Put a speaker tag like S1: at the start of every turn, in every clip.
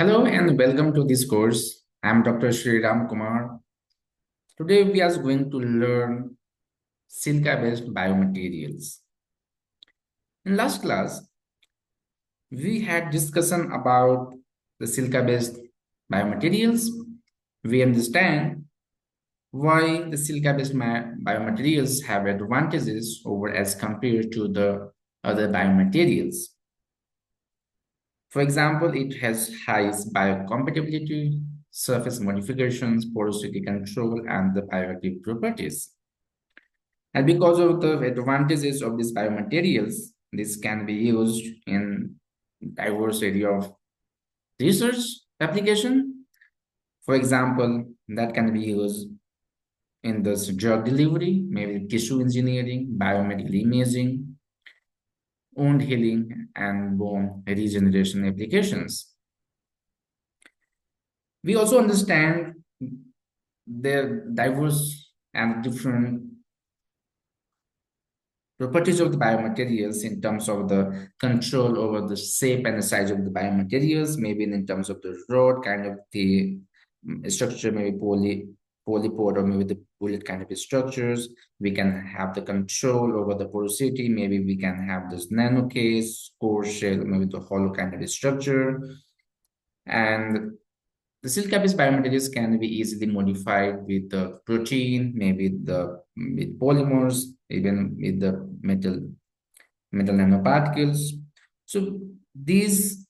S1: Hello and welcome to this course. I'm Dr. Sriram Kumar. Today we are going to learn silica-based biomaterials. In last class, we had discussion about the silica-based biomaterials. We understand why the silica-based biomaterials have advantages over as compared to the other biomaterials. For example, it has high biocompatibility, surface modifications, porosity control, and the bioactive properties. And because of the advantages of these biomaterials, this can be used in diverse area of research application. For example, that can be used in this drug delivery, maybe tissue engineering, biomedical imaging, wound healing, and bone regeneration applications. We also understand their diverse and different properties of the biomaterials in terms of the control over the shape and the size of the biomaterials, maybe in terms of the rod kind of the structure, maybe polypod or maybe the bullet kind of structures. We can have the control over the porosity. Maybe we can have this nano case, core shell, maybe the hollow kind of structure. And the silica-based biomaterials can be easily modified with the protein, maybe with polymers, even with the metal nanoparticles. So these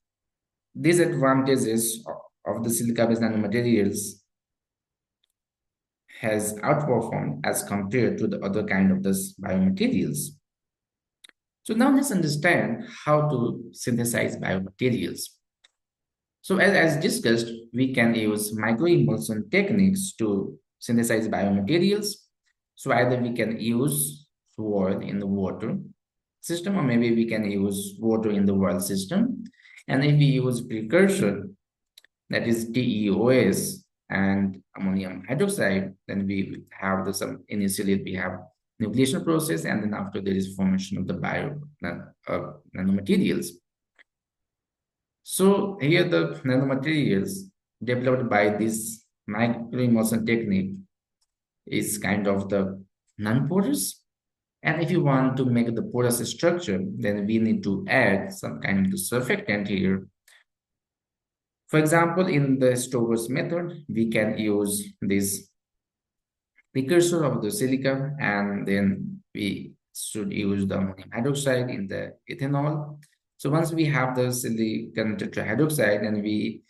S1: advantages of the silica-based nanomaterials has outperformed as compared to the other kind of this biomaterials. So now let's understand how to synthesize biomaterials. So as discussed, we can use microemulsion techniques to synthesize biomaterials. So either we can use oil in the water system, or maybe we can use water in the oil system. And if we use precursor, that is TEOS and ammonium hydroxide, then we have the some initially we have nucleation process, and then after there is formation of the nanomaterials. So here the nanomaterials developed by this microemulsion technique is kind of the non-porous. And if you want to make the porous structure, then we need to add some kind of the surfactant here. For example, in the Stover's method, we can use this precursor of the silica, and then we should use the ammonium hydroxide in the ethanol. So once we have the silicon tetrahydroxide, then we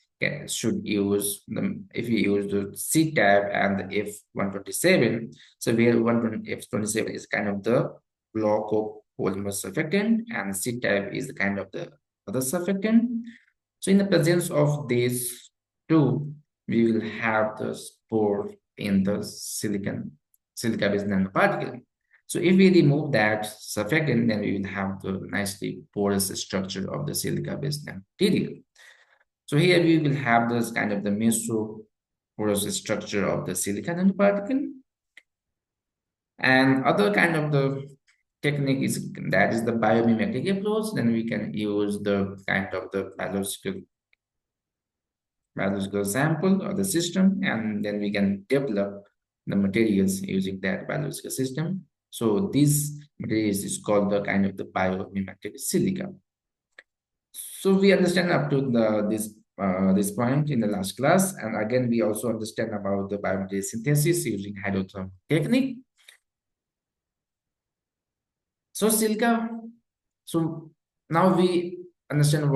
S1: should use the, if we use the C tab and the F127, so where F27 is kind of the block of polymer surfactant, and C tab is the kind of the other surfactant. So in the presence of these two, we will have the spore in the silica-based nanoparticle. So if we remove that surfactant, then we will have the nicely porous structure of the silica-based nanomaterial. So here we will have this kind of the meso-porous structure of the silica nanoparticle. And other kind of the technique is that is the biomimetic approach. Then we can use the kind of the biological sample of the system, and then we can develop the materials using that biological system. So this materials is called the kind of the biomimetic silica. So we understand up to this point in the last class, and again we also understand about the biomaterial synthesis using hydrothermal technique. So silica, so now we understand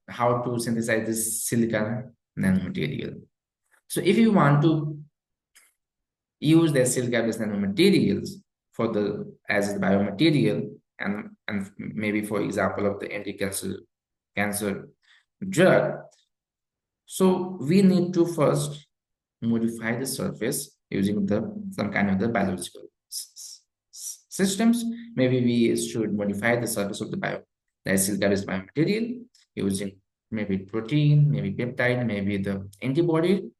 S1: how to synthesize this silicon nanomaterial. So if you want to use the silica-based nanomaterials for the as the biomaterial, and maybe for example of the cancer drug, so we need to first modify the surface using the some kind of the biological systems. Maybe we should modify the surface of the silica-based biomaterial using maybe protein, maybe peptide, maybe the antibody,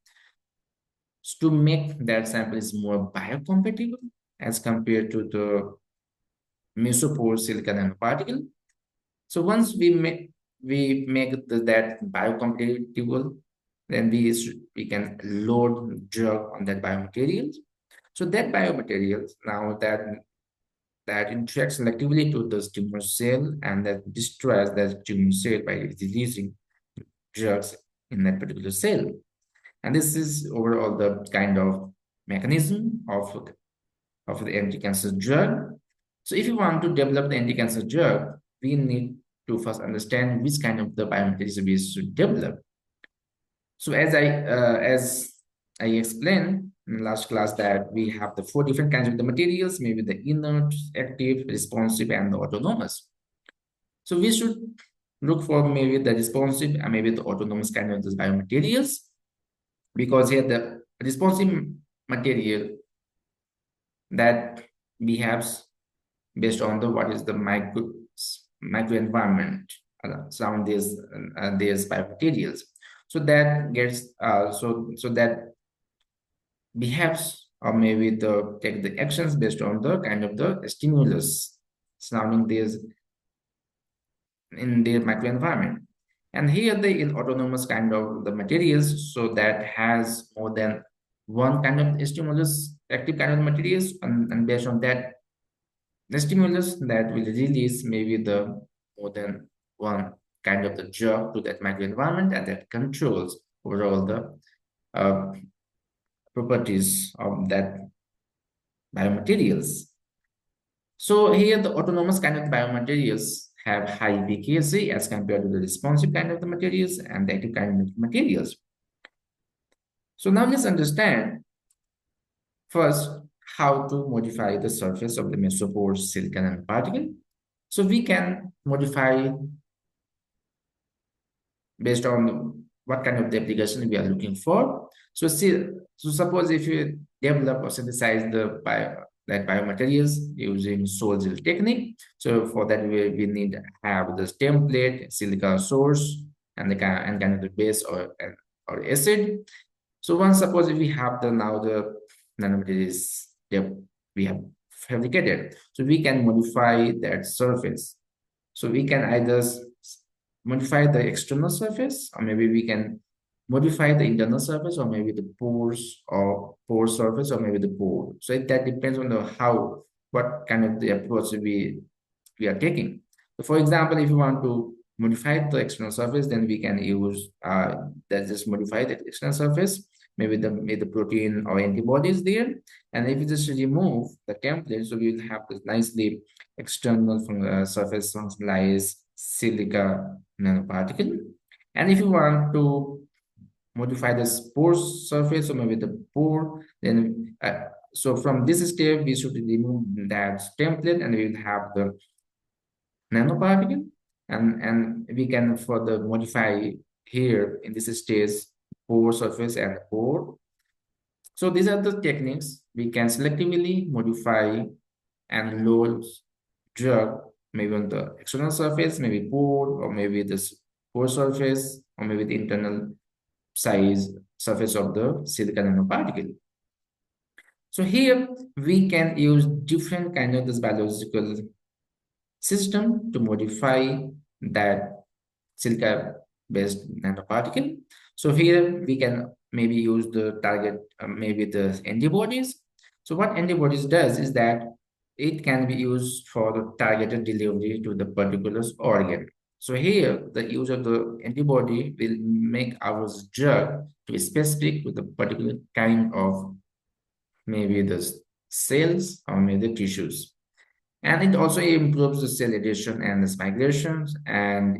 S1: to make that sample is more biocompatible as compared to the mesopore silicon nanoparticle. So once we make that biocompatible, then we can load drug on that biomaterials. So that biomaterials now that interacts selectively to the tumor cell and that destroys that tumor cell by releasing drugs in that particular cell. And this is overall the kind of mechanism of the anti-cancer drug. So if you want to develop the anti-cancer drug, we need to first understand which kind of the biomaterials we should develop. So as I explained in last class that we have the four different kinds of the materials, maybe the inert, active, responsive, and the autonomous. So we should look for maybe the responsive and maybe the autonomous kind of these biomaterials, because here the responsive material that we have based on the what is the microenvironment surround these biomaterials. So that gets so that behaves or maybe the take the actions based on the kind of the stimulus surrounding these in their microenvironment. And here the autonomous kind of the materials, so that has more than one kind of stimulus, active kind of materials, and based on that, the stimulus that will release maybe the more than one kind of the drug to that microenvironment, and that controls overall the uh, properties of that biomaterials. So here the autonomous kind of biomaterials have high efficacy as compared to the responsive kind of the materials and the active kind of materials. So now let's understand first how to modify the surface of the mesopore silicon nanoparticle. So we can modify based on what kind of the application we are looking for. So see, so suppose if you develop or synthesize that biomaterials using soil gel technique. So for that we need to have this template, silica source, and the kind of the base or acid. So once suppose if we have the now the nanomaterials that we have fabricated, so we can modify that surface. So we can either modify the external surface, or maybe we can modify the internal surface, or maybe the pores or pore surface, or maybe the pore. So that depends on the how, what kind of the approach we are taking. So for example, if you want to modify the external surface, then we can use that just modify the external surface, maybe the protein or antibodies there. And if you just remove the template, so we will have this nicely external from surface functionalized silica nanoparticle. And if you want to modify the pore surface or maybe the pore, then so from this step we should remove that template and we will have the nanoparticle, and we can further modify here in this stage pore surface and pore. So these are the techniques we can selectively modify and load drug maybe on the external surface, maybe pore, or maybe this pore surface, or maybe the internal size surface of the silicon nanoparticle. So here we can use different kind of this biological system to modify that silica based nanoparticle. So here we can maybe use the target, maybe the antibodies. So what antibodies does is that it can be used for the targeted delivery to the particular organ. So here the use of the antibody will make our drug to be specific to the particular kind of maybe the cells or maybe the tissues. And it also improves the cell adhesion and the migrations, and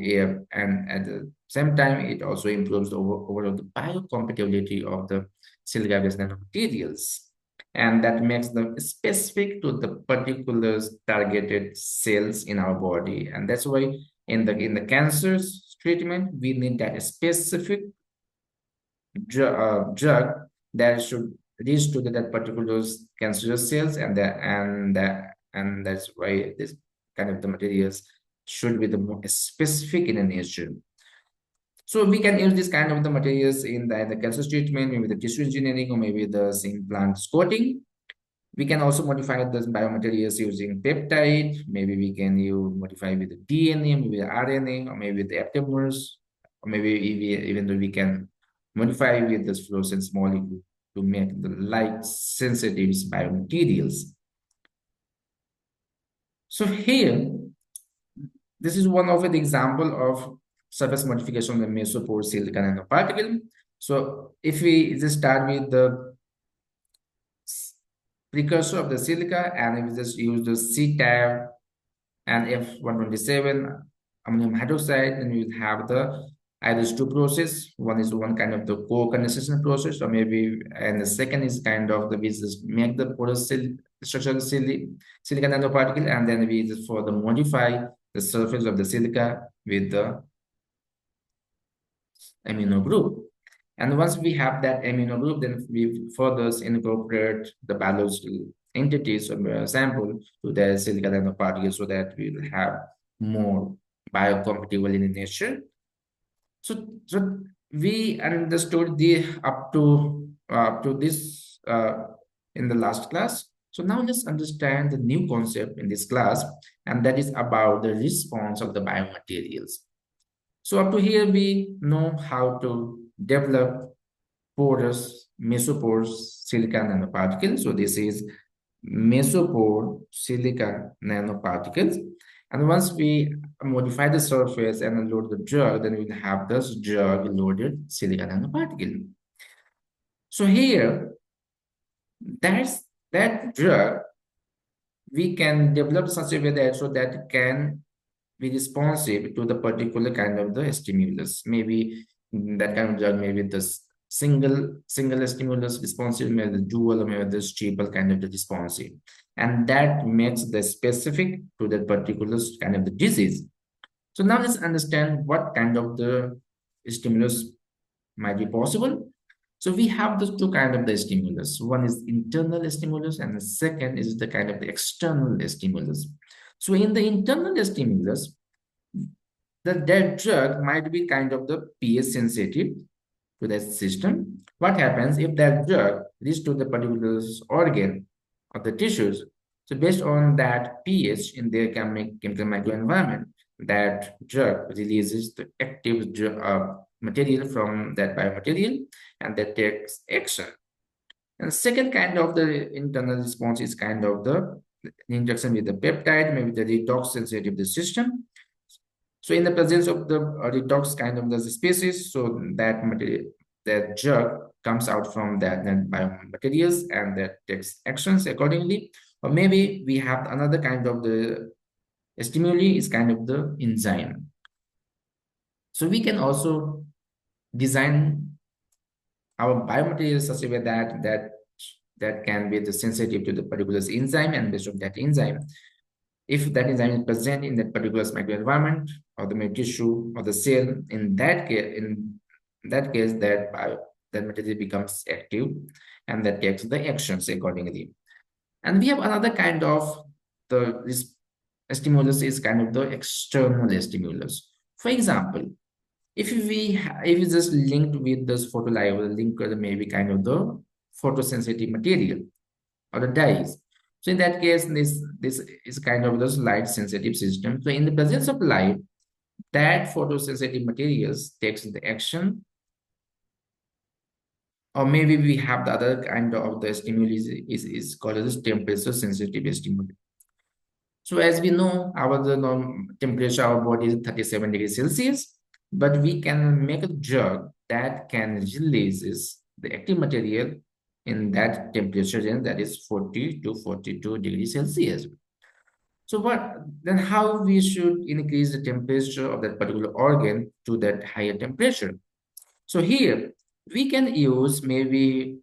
S1: at the same time it also improves the overall the biocompatibility of the silica-based nanomaterials, and that makes them specific to the particular targeted cells in our body. And that's why in the cancers treatment we need that specific drug that should reach to that particular cancerous cells, and that's why this kind of the materials should be the more specific in nature. So we can use this kind of the materials in the cancer treatment, maybe the tissue engineering, or maybe the implant coating. We can also modify the biomaterials using peptide. Maybe we can use modify with the DNA, maybe the RNA, or maybe the aptamers, or maybe even though we can modify with this fluorescence molecule to make the light sensitive biomaterials. So here, this is one of the example of surface modification of the mesopore silica nanoparticle. So if we just start with the precursor of the silica and if we just use the C-tab and F127 ammonium hydroxide, then we will have the either two process. One is one kind of the co-condensation process, or maybe, and the second is kind of the we just make the porous structure of the silica nanoparticle, and then we just further modify the surface of the silica with the amino group. And once we have that amino group, then we further incorporate the biological entities of the sample to the silica nanoparticle so that we will have more biocompatible in nature. So we understood the up to this in the last class. So now let's understand the new concept in this class, and that is about the response of the biomaterials. So up to here, we know how to develop porous mesopore silica nanoparticles. So this is mesopore silica nanoparticles. And once we modify the surface and load the drug, then we'll have this drug loaded silica nanoparticle. So here, that drug we can develop such a way that so that it can be responsive to the particular kind of the stimulus. Maybe that kind of drug, maybe the single stimulus responsive, maybe the dual, or maybe the triple kind of the responsive, and that makes the specific to that particular kind of the disease. So now let's understand what kind of the stimulus might be possible. So we have the two kind of the stimulus. One is internal stimulus, and the second is the kind of the external stimulus. So in the internal stimulus, that drug might be kind of the pH sensitive to that system. What happens if that drug reaches to the particular organ of the tissues? So based on that pH in their chemical microenvironment, that drug releases the active material from that biomaterial, and that takes action. And the second kind of the internal response is kind of the interaction with the peptide, maybe the redox sensitive the system. So in the presence of the redox kind of the species, so that material, that drug comes out from that biomaterials and that takes actions accordingly. Or maybe we have another kind of the stimuli is kind of the enzyme. So we can also design our biomaterials such a way that can be the sensitive to the particular enzyme, and based on that enzyme, if that enzyme is present in that particular microenvironment or the tissue or the cell, in that case, that material becomes active and that takes the actions accordingly. And we have another kind of this stimulus is kind of the external stimulus. For example, if we just linked with this photolyophile link, maybe kind of the photosensitive material or the dyes. So in that case, this is kind of this light sensitive system. So in the presence of light, that photosensitive materials takes the action. Or maybe we have the other kind of the stimuli is called as temperature sensitive stimuli. So as we know, our the temperature of our body is 37 degrees Celsius, but we can make a drug that can releases the active material in that temperature range, that is 40 to 42 degrees Celsius. So how we should increase the temperature of that particular organ to that higher temperature? So here we can use maybe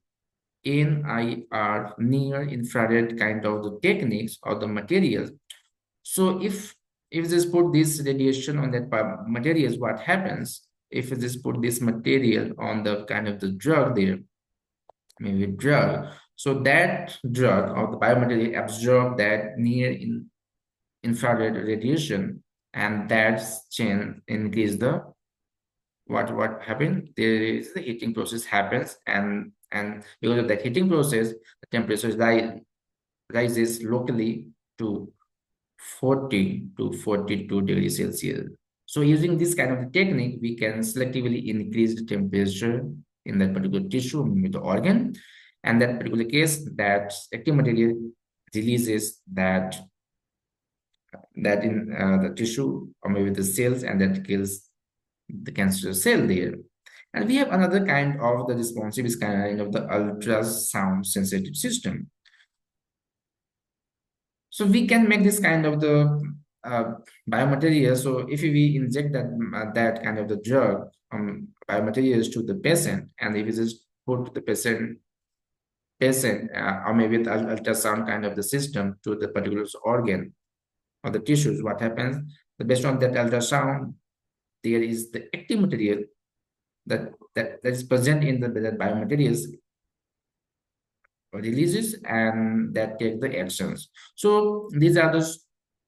S1: NIR, near infrared kind of the techniques or the materials. So if just put this radiation on that materials, what happens? If just put this material on the kind of the drug there, maybe drug, so that drug or the biomaterial absorb that near infrared radiation, and that's chain increase the what happened? There is the heating process happens, and because of that heating process, the temperature rises locally to 40 to 42 degrees Celsius. So using this kind of technique, we can selectively increase the temperature in that particular tissue, with the organ, and that particular case, that active material releases that in the tissue or maybe the cells, and that kills the cancerous cell there. And we have another kind of the responsive is kind of the ultrasound sensitive system. So we can make this kind of the uh, biomaterial. So if we inject that kind of the drug biomaterials to the patient, and if we just put the patient or maybe the ultrasound kind of the system to the particular organ or the tissues, what happens? Based on that ultrasound, there is the active material that is present in the biomaterials releases, and that take the actions. So these are the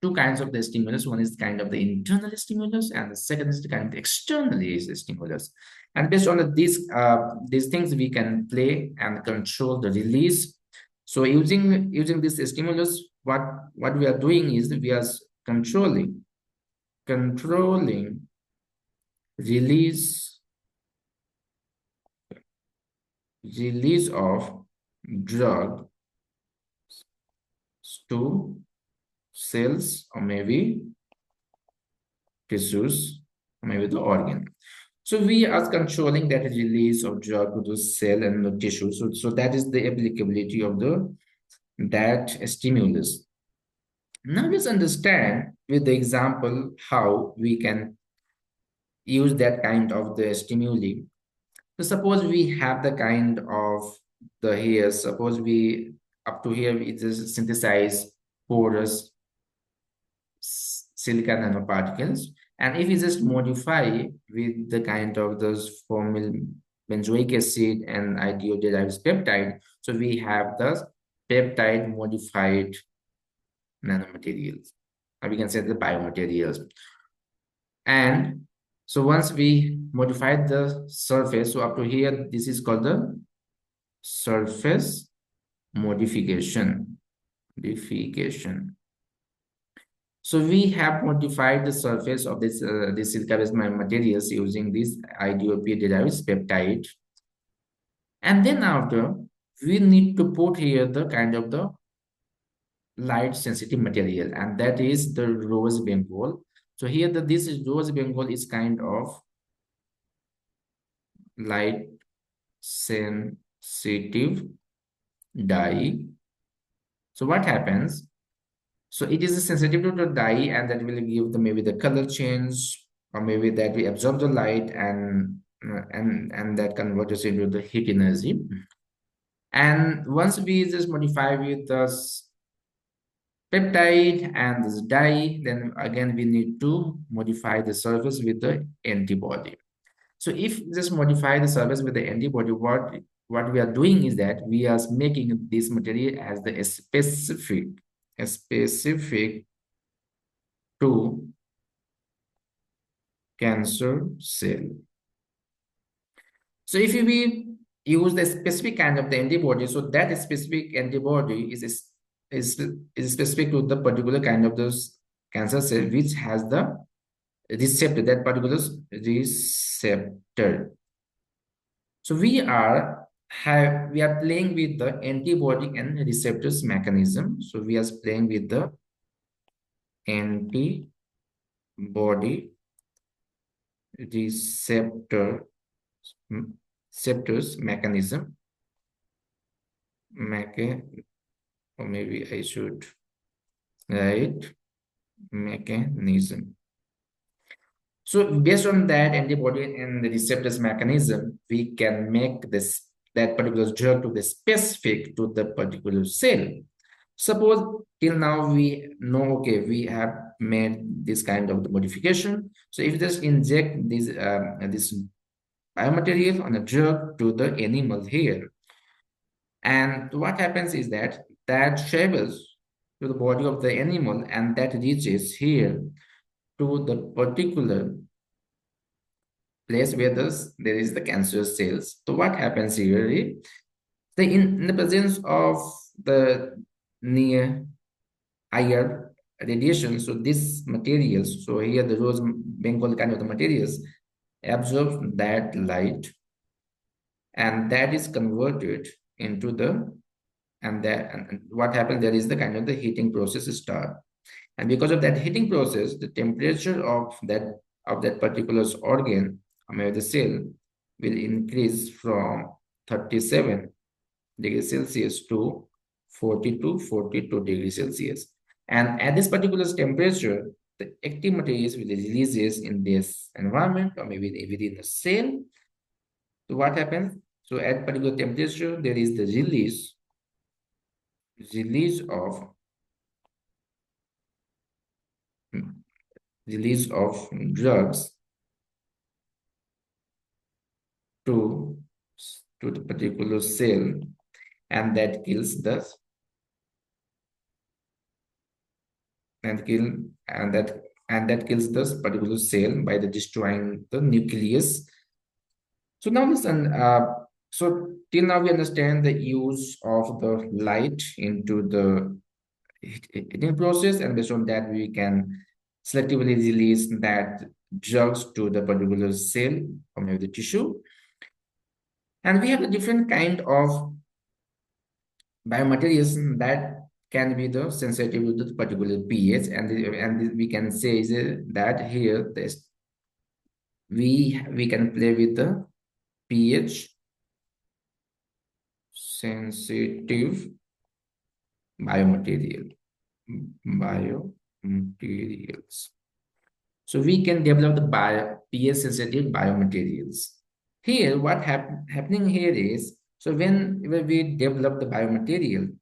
S1: two kinds of the stimulus. One is kind of the internal stimulus, and the second is the kind of the external stimulus. And based on these things, we can play and control the release. So using this stimulus, what we are doing is we are controlling release of drug to cells or maybe tissues or maybe the organ. So we are controlling that release of drug to the cell and the tissue. So that is the applicability of that stimulus. Now let's understand with the example how we can use that kind of the stimuli. So suppose we have the kind of the here, suppose we up to here we just synthesize porous silica nanoparticles, and if we just modify with the kind of those formyl benzoic acid and IDO-derived peptide, so we have the peptide modified nanomaterials, or we can say the biomaterials. And so once we modified the surface, so up to here, this is called the surface modification. So we have modified the surface of this silica-based materials using this IDOP-derived peptide. And then after, we need to put here the kind of the light sensitive material, and that is the rose bengal. So here this rose bengal is kind of light sensitive dye. So what happens? So it is sensitive to the dye, and that will give the maybe the color change, or maybe that we absorb the light and that converts into the heat energy. And once we just modify with this peptide and this dye, then again we need to modify the surface with the antibody. So if just modify the surface with the antibody, what we are doing is that we are making this material as the specific to cancer cell. So if we use the specific kind of the antibody, so that specific antibody is specific to the particular kind of those cancer cell which has the receptor, that particular receptor. So we are playing with the antibody and receptors mechanism. So we are playing with the antibody receptors mechanism. Or maybe I should write mechanism. So based on that antibody and the receptors mechanism, we can make that particular drug to be specific to the particular cell. Suppose till now we know, okay, we have made this kind of the modification. So if just inject this biomaterial on a drug to the animal here, and what happens is that travels to the body of the animal, and that reaches here to the particular place where there is the cancerous cells. So what happens here? In the presence of the near higher radiation, so these materials, so here the rose bengal kind of the materials absorb that light, and that is converted into the, and what happens there is the kind of the heating process start. And because of that heating process, the temperature of that particular organ, I mean the cell, will increase from 37 degrees Celsius to 40 to 42 degrees Celsius. And at this particular temperature, the active materials will releases in this environment or maybe within the cell. So what happens? So at particular temperature, there is the release of release of drugs to to the particular cell, and that kills the and kill and that kills this particular cell by the destroying the nucleus. So now listen, so till now we understand the use of the light into the heating process, and based on that we can selectively release that drugs to the particular cell or maybe the tissue. And we have a different kind of biomaterials that can be the sensitive to the particular pH, and we can say is that here this we can play with the pH sensitive biomaterial biomaterials. So we can develop the pH sensitive biomaterials. Here, what happening here is, so when we develop the biomaterial,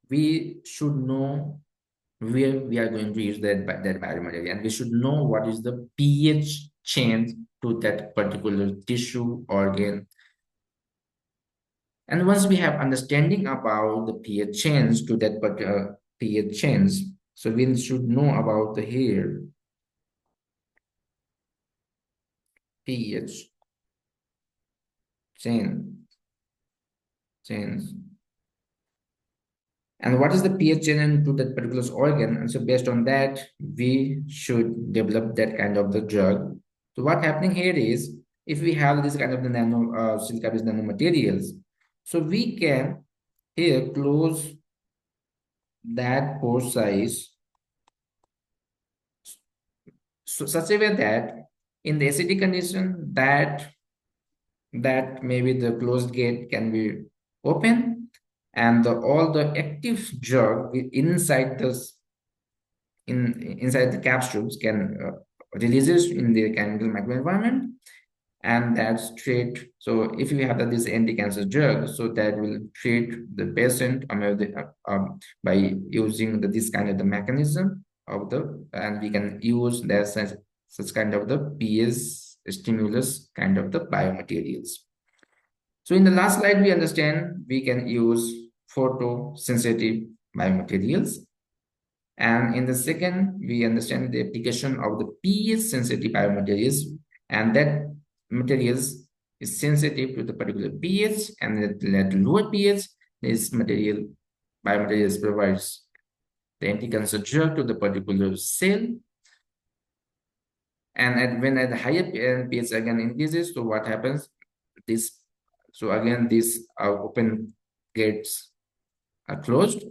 S1: we should know where we are going to use that biomaterial, and we should know what is the pH change to that particular tissue organ. And once we have understanding about the pH change to that particular pH change, so we should know about the here pH change and what is the pH change to that particular organ. And so based on that, we should develop that kind of the drug. So what happening here is, if we have this kind of the silica-based nanomaterials, so we can here close that pore size so such a way that in the acidic condition that maybe the closed gate can be open, and all the active drug inside this inside the capsules can releases in the chemical microenvironment, and that's treat. So if you have this anti-cancer drug, so that will treat the patient by using this kind of the mechanism of the, and we can use that such kind of the PS stimulus kind of the biomaterials. So in the last slide, we understand we can use photosensitive biomaterials. And in the second, we understand the application of the pH sensitive biomaterials, and that materials is sensitive to the particular pH, and at lower pH, this biomaterials provides the anti-cancer drug to the particular cell. And when at the higher pH again increases, so what happens? So again, these open gates are closed.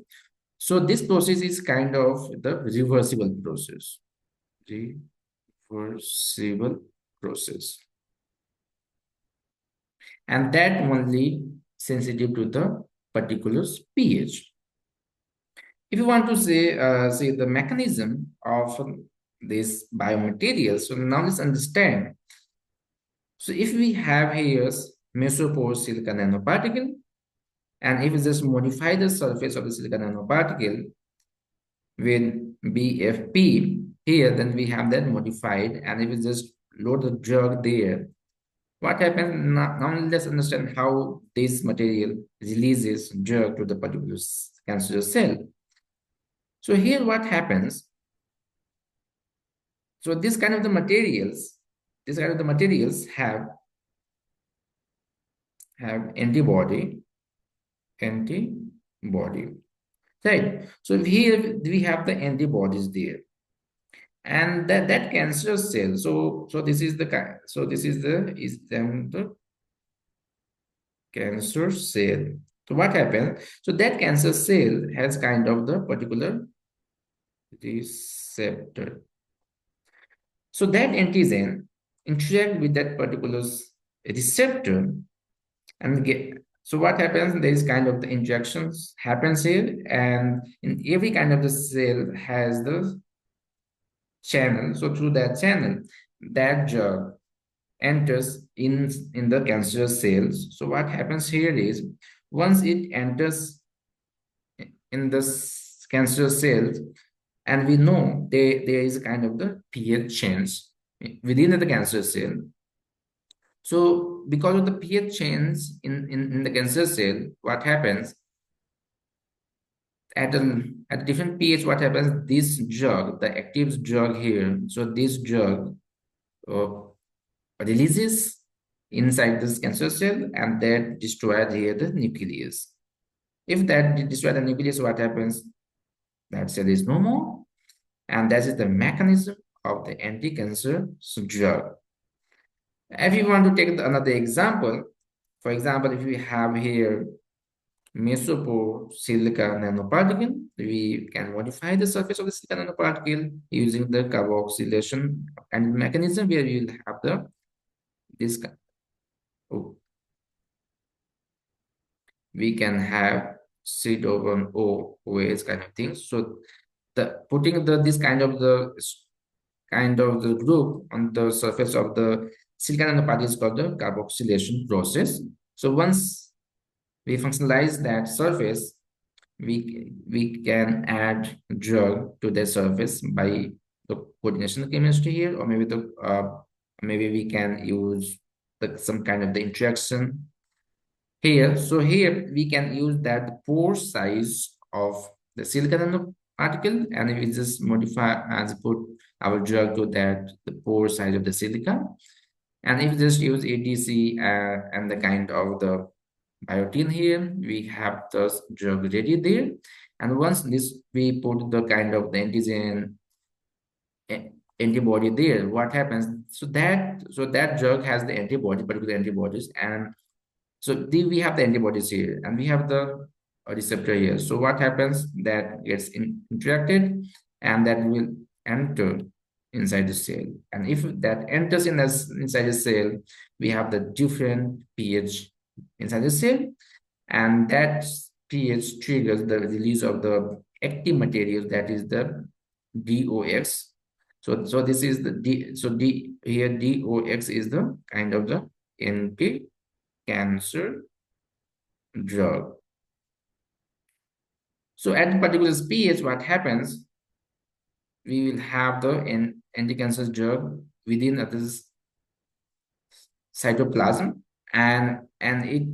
S1: So this process is kind of the reversible process. Reversible process. And that only sensitive to the particular pH. If you want to say the mechanism of this biomaterial, so now let's understand. So if we have here mesopore silica nanoparticle, and if we just modify the surface of the silica nanoparticle with BFP here, then we have that modified, and if we just load the drug there, what happens now? Let's understand how this material releases drug to the particular cancerous cell. So here what happens? So this kind of the materials have antibody, right? So here we have the antibodies there, and that cancerous cell. So this is the cancer cell. So what happens? So that cancer cell has kind of the particular receptor. So that antigen interact with that particular receptor and get. So what happens? There is kind of the injections happens here, and in every kind of the cell has the channel. So through that channel, that drug enters in the cancerous cells. So what happens here is once it enters in the cancerous cells, and we know there is a kind of the pH change within the cancer cell. So because of the pH change in the cancer cell, what happens at a different pH, what happens? This drug, the active drug here, so this drug uh, releases inside this cancer cell and that destroys here the nucleus. If that destroys the nucleus, what happens? That cell is no more. And that is the mechanism of the anti-cancer drug. If you want to take another example, for example, if we have here mesopore silica nanoparticle, we can modify the surface of the silica nanoparticle using the carboxylation and mechanism where we will have the this oh, we can have C-double O ways kind of things. So the putting the this kind of the group on the surface of the silicon nanoparticle is called the carboxylation process. So once we functionalize that surface, we can add drug to the surface by the coordination chemistry here, or maybe the maybe we can use some kind of the interaction here. So here we can use that pore size of the silicon nanoparticle, and we just modify and put our drug to that the pore size of the silica. And if we just use ADC and the kind of the biotin here, we have the drug ready there. And once this we put the kind of the antigen antibody there, what happens? So that drug has the antibody, particular antibodies, and so we have the antibodies here and we have the receptor here. So what happens? That gets interacted and that will enter inside the cell. And if that enters inside the cell, we have the different pH inside the cell, and that pH triggers the release of the active material, that is the DOX. So this is the D here DOX is the kind of the anti-cancer drug. So at the particular pH, what happens? We will have the anti-cancer drug within this cytoplasm, and it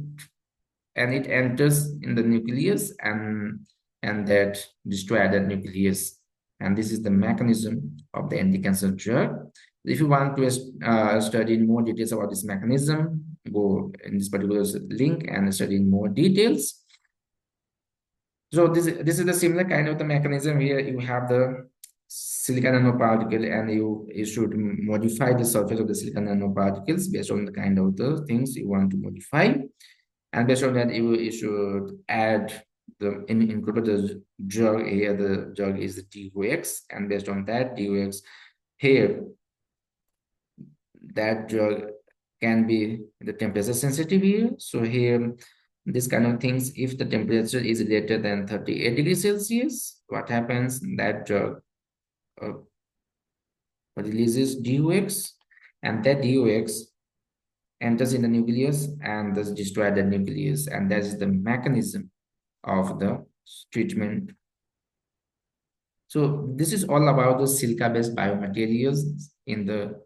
S1: enters in the nucleus and that destroy that nucleus. And this is the mechanism of the anti-cancer drug. If you want to study in more details about this mechanism, go in this particular link and study in more details. So this is the similar kind of the mechanism where you have the silicon nanoparticle and you should modify the surface of the silicon nanoparticles based on the kind of the things you want to modify. And based on that, you should add include the drug here. The drug is the DOX, and based on that DOX here, that drug can be the temperature sensitive here. So here, this kind of things, if the temperature is greater than 38 degrees Celsius, what happens? That drug releases DOX, and that DOX enters in the nucleus and thus destroy the nucleus, and that is the mechanism of the treatment. So this is all about the silica-based biomaterials in the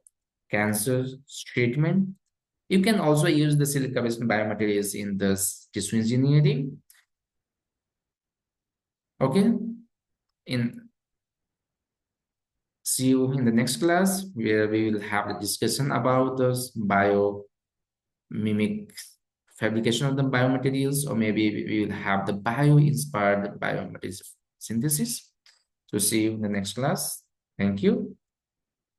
S1: cancer treatment. You can also use the silica-based biomaterials in the tissue engineering. Okay, see you in the next class where we will have a discussion about those biomimic fabrication of the biomaterials, or maybe we will have the bio-inspired biomaterials synthesis. So see you in the next class. Thank you.